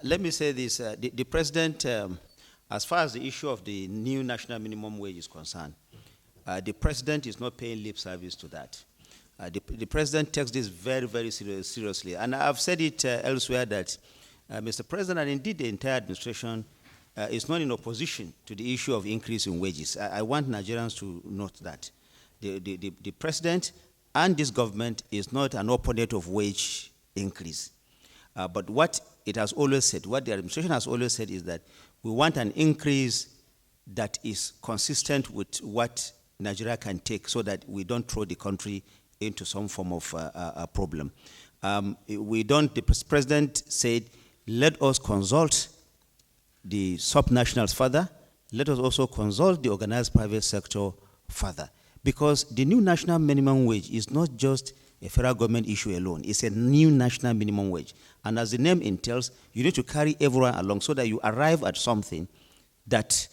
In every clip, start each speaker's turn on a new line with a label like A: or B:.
A: Let me say this. The President, as far as the issue of the new national minimum wage is concerned, the President is not paying lip service to that. The President takes this very, very seriously. And I've said it elsewhere that Mr. President, and indeed the entire administration, is not in opposition to the issue of increase in wages. I want Nigerians to note that. The President and this government is not an opponent of wage increase. But what it has always said, what the administration has always said is that we want an increase that is consistent with what Nigeria can take so that we don't throw the country into some form of a problem. The President said, let us consult the subnationals further. Let us also consult the organized private sector further. Because the new national minimum wage is not just a federal government issue alone. It's a new national minimum wage. And as the name entails, you need to carry everyone along so that you arrive at something that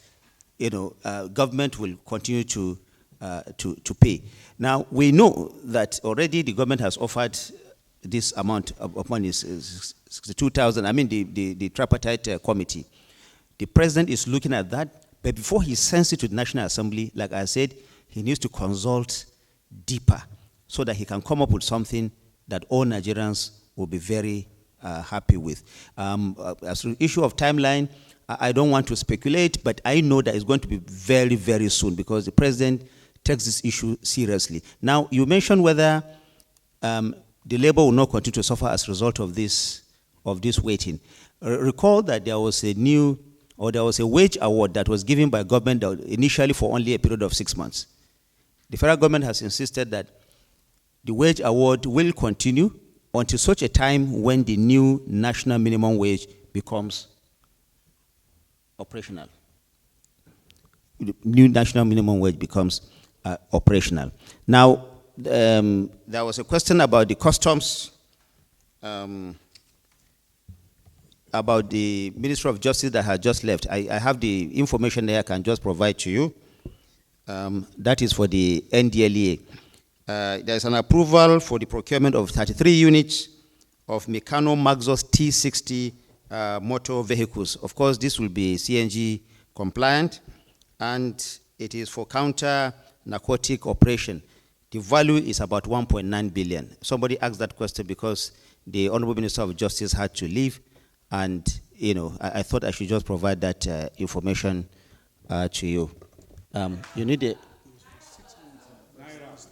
A: government will continue to pay. Now, we know that already the government has offered this amount upon its 62,000, the Tripartite Committee. The President is looking at that, but before he sends it to the National Assembly, like I said, he needs to consult deeper so that he can come up with something that all Nigerians will be very happy with. As to the issue of timeline, I don't want to speculate, but I know that it's going to be very, very soon because the President takes this issue seriously. Now, you mentioned whether the labor will not continue to suffer as a result of this waiting. Recall that there was a wage award that was given by government initially for only a period of 6 months. The federal government has insisted that the wage award will continue until such a time when the new national minimum wage becomes operational. The new national minimum wage becomes operational. Now, there was a question about the customs, about the Ministry of Justice that had just left. I have the information there I can just provide to you. That is for the NDLEA. There's an approval for the procurement of 33 units of Meccano Maxus T60 motor vehicles. Of course, this will be CNG compliant, and it is for counter-narcotic operation. The value is about 1.9 billion. Somebody asked that question because the Honorable Minister of Justice had to leave, and I thought I should just provide that information to you. You need it.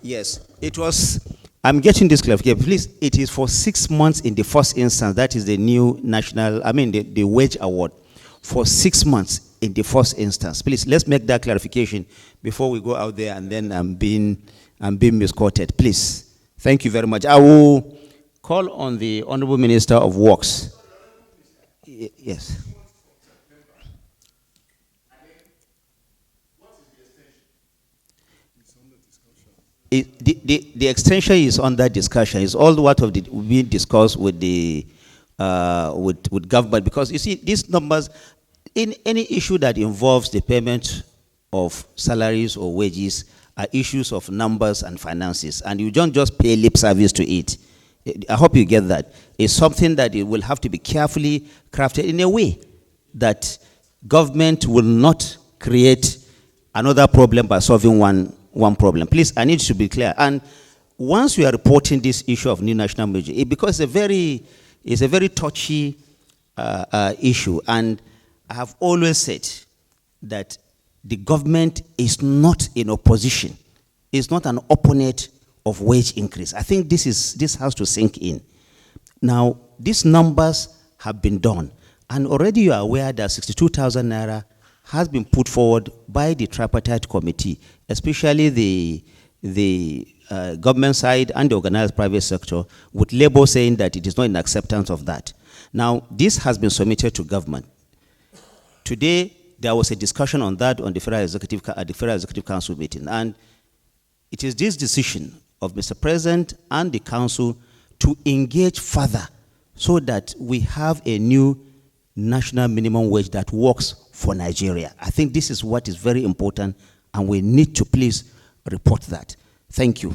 A: Yes, it was. I'm getting this clarification. Please, it is for 6 months in the first instance. That is the new national, the wage award. For 6 months in the first instance. Please, let's make that clarification before we go out there and then I'm being misquoted. Please. Thank you very much. I will call on the Honorable Minister of Works. Yes. The extension is under discussion. It's all what have been discussed with the with government, because you see these numbers in any issue that involves the payment of salaries or wages are issues of numbers and finances, and you don't just pay lip service to it. I hope you get that. It's something that it will have to be carefully crafted in a way that government will not create another problem by solving one problem. Please, I need to be clear. And once we are reporting this issue of new national minimum, because it's a very touchy issue, and I have always said that the government is not in opposition. It's not an opponent of wage increase. I think this has to sink in. Now, these numbers have been done, and already you are aware that 62,000 naira has been put forward by the Tripartite Committee, especially the government side and the organized private sector, with Labour saying that it is not in acceptance of that. Now, this has been submitted to government. Today, there was a discussion on that at the Federal Executive Council meeting, and it is this decision of Mr. President and the Council to engage further so that we have a new national minimum wage that works for Nigeria. I think this is what is very important, and we need to please report that. Thank you.